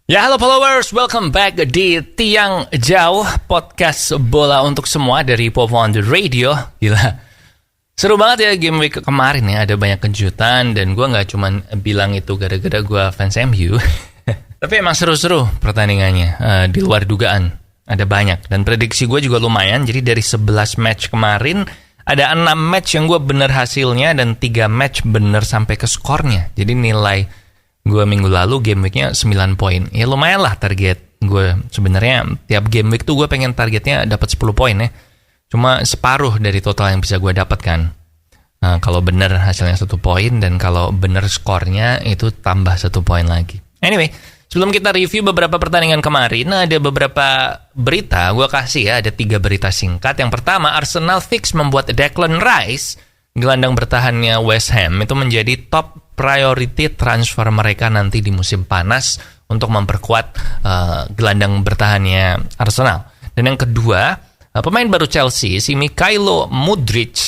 Ya, halo followers, welcome back di Tiang Jauh, podcast bola untuk semua dari Pop Wonder Radio. Gila, seru banget ya game week kemarin ya, ada banyak kejutan dan gue gak cuman bilang itu gara-gara gue fans MU. Tapi emang seru-seru pertandingannya, di luar dugaan, ada banyak. Dan prediksi gue juga lumayan, jadi dari 11 match kemarin, ada 6 match yang gue bener hasilnya dan 3 match bener sampai ke skornya. Jadi nilai gue minggu lalu game weeknya 9 poin. Ya lumayan lah target gue. Sebenarnya tiap game week tuh gue pengen targetnya dapat 10 poin ya. Cuma separuh dari total yang bisa gue dapatkan. Kalau bener hasilnya 1 poin dan kalau bener skornya itu tambah 1 poin lagi. Anyway, sebelum kita review beberapa pertandingan kemarin, ada beberapa berita gue kasih ya. Ada 3 berita singkat. Yang pertama, Arsenal fix membuat Declan Rice, gelandang bertahannya West Ham, itu menjadi top priority transfer mereka nanti di musim panas untuk memperkuat gelandang bertahannya Arsenal. Dan yang kedua, pemain baru Chelsea, si Mykhailo Mudryk,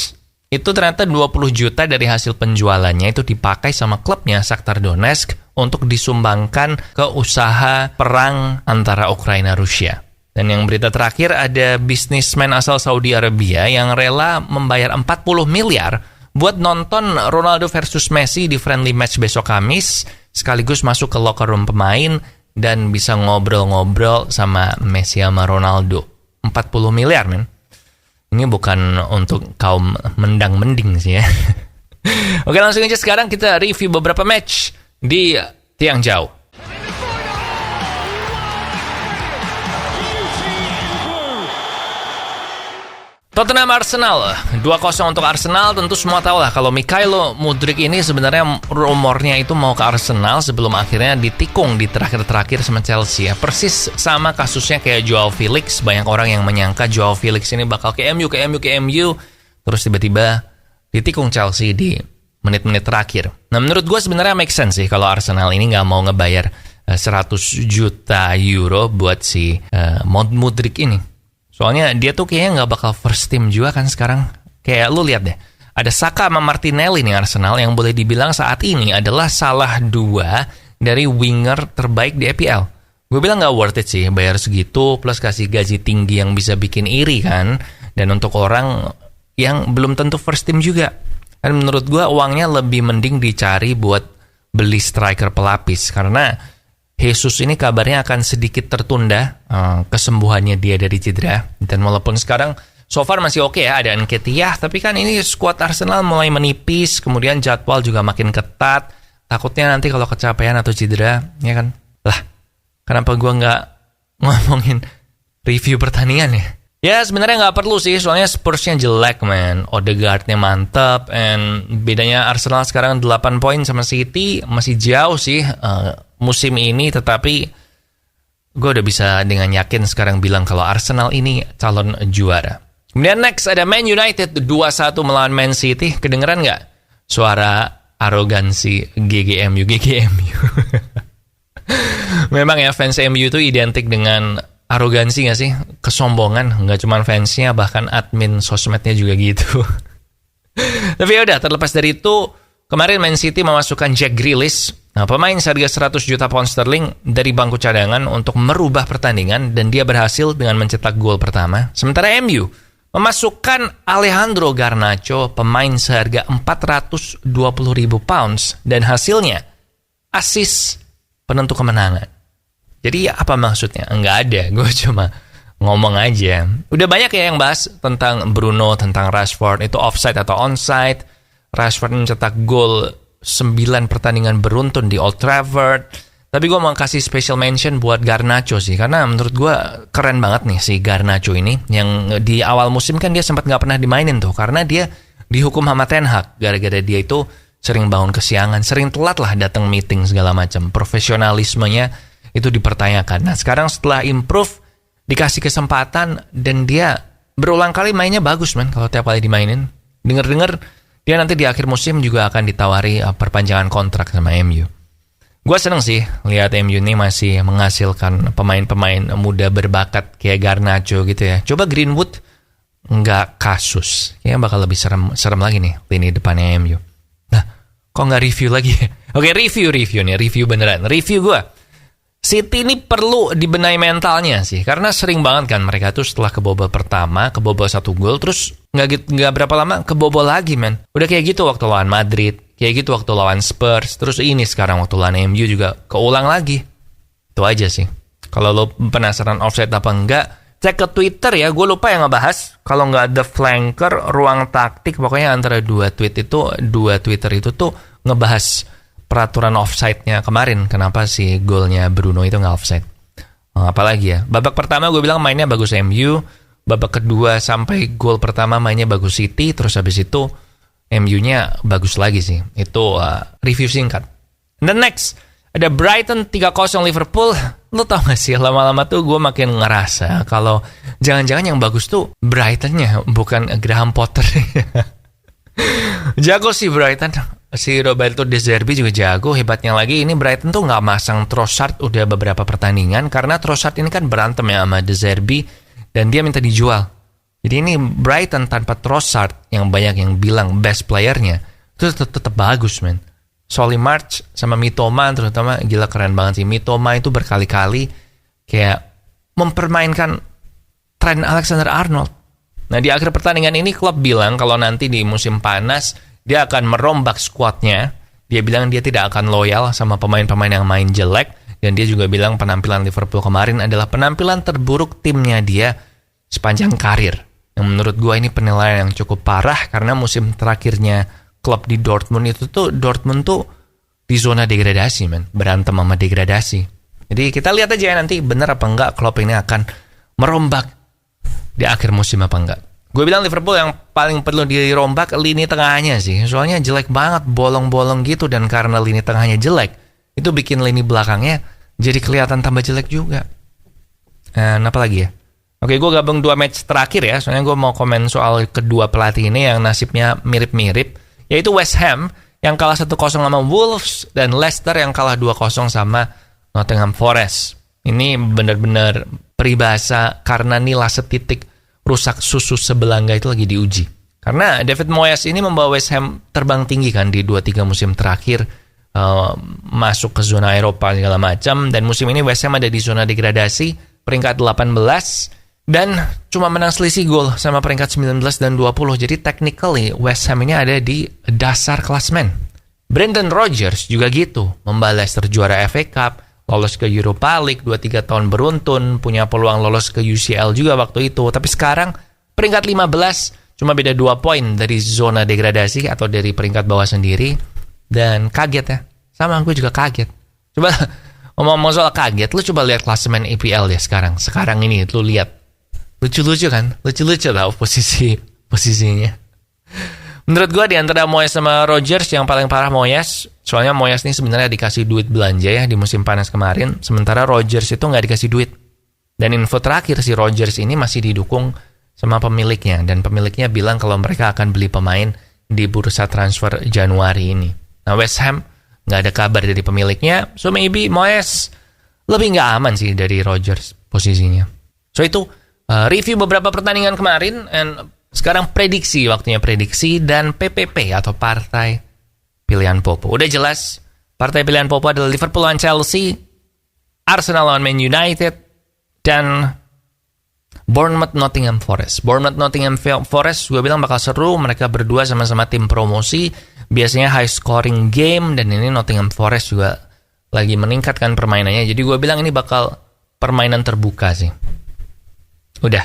itu ternyata 20 juta dari hasil penjualannya itu dipakai sama klubnya Shakhtar Donetsk untuk disumbangkan ke usaha perang antara Ukraina Rusia. Dan yang berita terakhir, ada bisnismen asal Saudi Arabia yang rela membayar 40 miliar buat nonton Ronaldo versus Messi di friendly match besok Kamis, sekaligus masuk ke locker room pemain dan bisa ngobrol-ngobrol sama Messi sama Ronaldo. 40 miliar, men. Ini bukan untuk kaum mendang-mending sih ya. Oke, langsung aja sekarang kita review beberapa match di Tiang Jauh. Tottenham Arsenal, 2-0 untuk Arsenal. Tentu semua tahu lah kalau Mykhailo Mudryk ini sebenarnya rumornya itu mau ke Arsenal sebelum akhirnya ditikung di terakhir-terakhir sama Chelsea ya. Persis sama kasusnya kayak Joao Felix. Banyak orang yang menyangka Joao Felix ini bakal ke MU. Terus tiba-tiba ditikung Chelsea di menit-menit terakhir. Nah, menurut gue sebenarnya make sense sih kalau Arsenal ini nggak mau ngebayar 100 juta euro buat si Mudryk ini. Soalnya dia tuh kayaknya nggak bakal first team juga kan sekarang. Kayak lu lihat deh, ada Saka sama Martinelli nih Arsenal yang boleh dibilang saat ini adalah salah 2 dari winger terbaik di EPL. Gue bilang nggak worth it sih bayar segitu plus kasih gaji tinggi yang bisa bikin iri kan. Dan untuk orang yang belum tentu first team juga. Dan menurut gue uangnya lebih mending dicari buat beli striker pelapis. Karena Jesus ini kabarnya akan sedikit tertunda kesembuhannya dia dari cedera. Dan walaupun sekarang so far masih oke ya, ada Nketiah, tapi kan ini skuad Arsenal mulai menipis, kemudian jadwal juga makin ketat. Takutnya nanti kalau kecapean atau cedera, ya kan? Lah, kenapa gue nggak ngomongin review pertandingan ya? Ya sebenarnya nggak perlu sih, soalnya Spursnya jelek man. Odegaardnya mantap, and bedanya Arsenal sekarang 8 poin sama City, masih jauh sih musim ini, tetapi gue udah bisa dengan yakin sekarang bilang kalau Arsenal ini calon juara. Kemudian next ada Man United 2-1 melawan Man City. Kedengeran nggak suara arogansi GGMU? Memang ya fans MU itu identik dengan arogansi gak sih? Kesombongan. Nggak cuma fansnya, bahkan admin sosmednya juga gitu. Tapi ya udah, terlepas dari itu, kemarin Man City memasukkan Jack Grealish, pemain seharga 100 juta pound sterling dari bangku cadangan untuk merubah pertandingan, dan dia berhasil dengan mencetak gol pertama. Sementara MU memasukkan Alejandro Garnacho, pemain seharga 420 ribu pounds, dan hasilnya assist penentu kemenangan. Jadi apa maksudnya? Enggak ada, gue cuma ngomong aja. Udah banyak ya yang bahas tentang Bruno, tentang Rashford, itu offside atau onside. Rashford mencetak gol 9 pertandingan beruntun di Old Trafford. Tapi gue mau kasih special mention buat Garnacho sih, karena menurut gue keren banget nih si Garnacho ini. Yang di awal musim kan dia sempat gak pernah dimainin tuh, karena dia dihukum sama Ten Hag. Gara-gara dia itu sering bangun kesiangan, sering telat lah datang meeting segala macam. Profesionalismenya itu dipertanyakan. Nah sekarang setelah improve, dikasih kesempatan, dan dia berulang kali mainnya bagus man kalau tiap kali dimainin. Dengar-dengar dia nanti di akhir musim juga akan ditawari perpanjangan kontrak sama MU. Gue seneng sih lihat MU ini masih menghasilkan pemain-pemain muda berbakat kayak Garnacho gitu ya. Coba Greenwood nggak kasus, kayaknya bakal lebih serem lagi nih lini depannya MU. Nah, kok nggak review lagi? Oke, review nih, review beneran. Review gue City ini perlu dibenahi mentalnya sih, karena sering banget kan mereka tuh setelah kebobol pertama, kebobol 1 gol, terus nggak berapa lama kebobol lagi, men. Udah kayak gitu waktu lawan Madrid, kayak gitu waktu lawan Spurs, terus ini sekarang waktu lawan MU juga keulang lagi. Itu aja sih. Kalau lo penasaran offside apa enggak, cek ke Twitter ya, gue lupa yang ngebahas. Kalau nggak ada flanker, ruang taktik, pokoknya antara dua Twitter itu tuh ngebahas peraturan offside-nya kemarin. Kenapa sih golnya Bruno itu nggak offside? Apalagi ya, babak pertama gue bilang mainnya bagus MU, babak kedua sampai gol pertama mainnya bagus City, terus habis itu MU-nya bagus lagi sih. Itu review singkat. And then next, ada Brighton 3-0 Liverpool. Lo tau gak sih, lama-lama tuh gue makin ngerasa kalau jangan-jangan yang bagus tuh Brighton-nya, bukan Graham Potter. Jago sih Brighton. Si Roberto De Zerbi juga jago. Hebatnya lagi ini Brighton tuh gak masang Trossard udah beberapa pertandingan, karena Trossard ini kan berantem ya sama De Zerbi dan dia minta dijual. Jadi ini Brighton tanpa Trossard, yang banyak yang bilang best playernya, itu tetap bagus, men. Solly March sama Mitoma terutama, gila keren banget sih. Mitoma itu berkali-kali kayak mempermainkan Trent Alexander-Arnold. Nah, di akhir pertandingan ini klub bilang kalau nanti di musim panas dia akan merombak skuadnya. Dia bilang dia tidak akan loyal sama pemain-pemain yang main jelek, dan dia juga bilang penampilan Liverpool kemarin adalah penampilan terburuk timnya dia sepanjang karir. Yang menurut gue ini penilaian yang cukup parah, karena musim terakhirnya klub di Dortmund tuh di zona degradasi, men. Berantem sama degradasi. Jadi kita lihat aja ya nanti bener apa enggak Klopp ini akan merombak di akhir musim apa enggak. Gue bilang Liverpool yang paling perlu dirombak lini tengahnya sih. Soalnya jelek banget, bolong-bolong gitu, dan karena lini tengahnya jelek, itu bikin lini belakangnya jadi kelihatan tambah jelek juga. Dan apa lagi ya? Oke, gue gabung 2 match terakhir ya. Soalnya gue mau komen soal kedua pelatih ini yang nasibnya mirip-mirip, yaitu West Ham yang kalah 1-0 sama Wolves, dan Leicester yang kalah 2-0 sama Nottingham Forest. Ini benar-benar peribahasa karena nila setitik rusak susu sebelangga itu lagi diuji. Karena David Moyes ini membawa West Ham terbang tinggi kan di 2-3 musim terakhir, masuk ke zona Eropa segala macam, dan musim ini West Ham ada di zona degradasi, peringkat 18, dan cuma menang selisih gol sama peringkat 19 dan 20. Jadi technically West Ham ini ada di dasar klasmen. Brendan Rodgers juga gitu, membawa Leicester juara FA Cup, lolos ke Europa League 2-3 tahun beruntun, punya peluang lolos ke UCL juga waktu itu. Tapi sekarang peringkat 15, cuma beda 2 poin dari zona degradasi atau dari peringkat bawah sendiri. Dan kaget ya, sama gue juga kaget. Coba ngomong soal kaget, lu coba lihat klasemen EPL ya sekarang. Sekarang ini lu lihat, lucu-lucu kan? Lucu-lucu tau posisinya. Menurut gue di antara Moyes sama Rodgers yang paling parah Moyes. Soalnya Moyes ini sebenarnya dikasih duit belanja ya di musim panas kemarin, sementara Rodgers itu nggak dikasih duit. Dan info terakhir, si Rodgers ini masih didukung sama pemiliknya, dan pemiliknya bilang kalau mereka akan beli pemain di bursa transfer Januari ini. Nah, West Ham nggak ada kabar dari pemiliknya, so maybe Moyes lebih nggak aman sih dari Rodgers posisinya. So itu review beberapa pertandingan kemarin, and sekarang waktunya prediksi dan PPP atau partai pilihan Popo. Udah jelas, partai pilihan Popo adalah Liverpool lawan Chelsea, Arsenal lawan Man United, dan Bournemouth Nottingham Forest. Bournemouth Nottingham Forest gue bilang bakal seru, mereka berdua sama-sama tim promosi, biasanya high scoring game, dan ini Nottingham Forest juga lagi meningkatkan permainannya. Jadi gue bilang ini bakal permainan terbuka sih. Udah,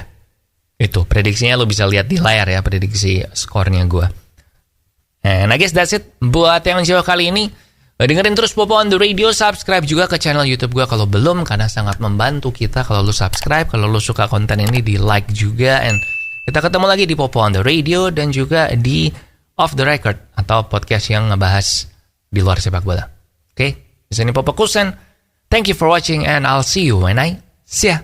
itu prediksinya lo bisa lihat di layar ya, prediksi skornya gue. And I guess that's it buat yang jauh kali ini. Dengerin terus Popo on the Radio, subscribe juga ke channel YouTube gue kalau belum, karena sangat membantu kita kalau lu subscribe. Kalau lu suka konten ini, di like juga. And kita ketemu lagi di Popo on the Radio dan juga di Off the Record atau podcast yang ngebahas di luar sepak bola. Oke, di sini Popo Kusen. Thank you for watching and I'll see you when I see ya.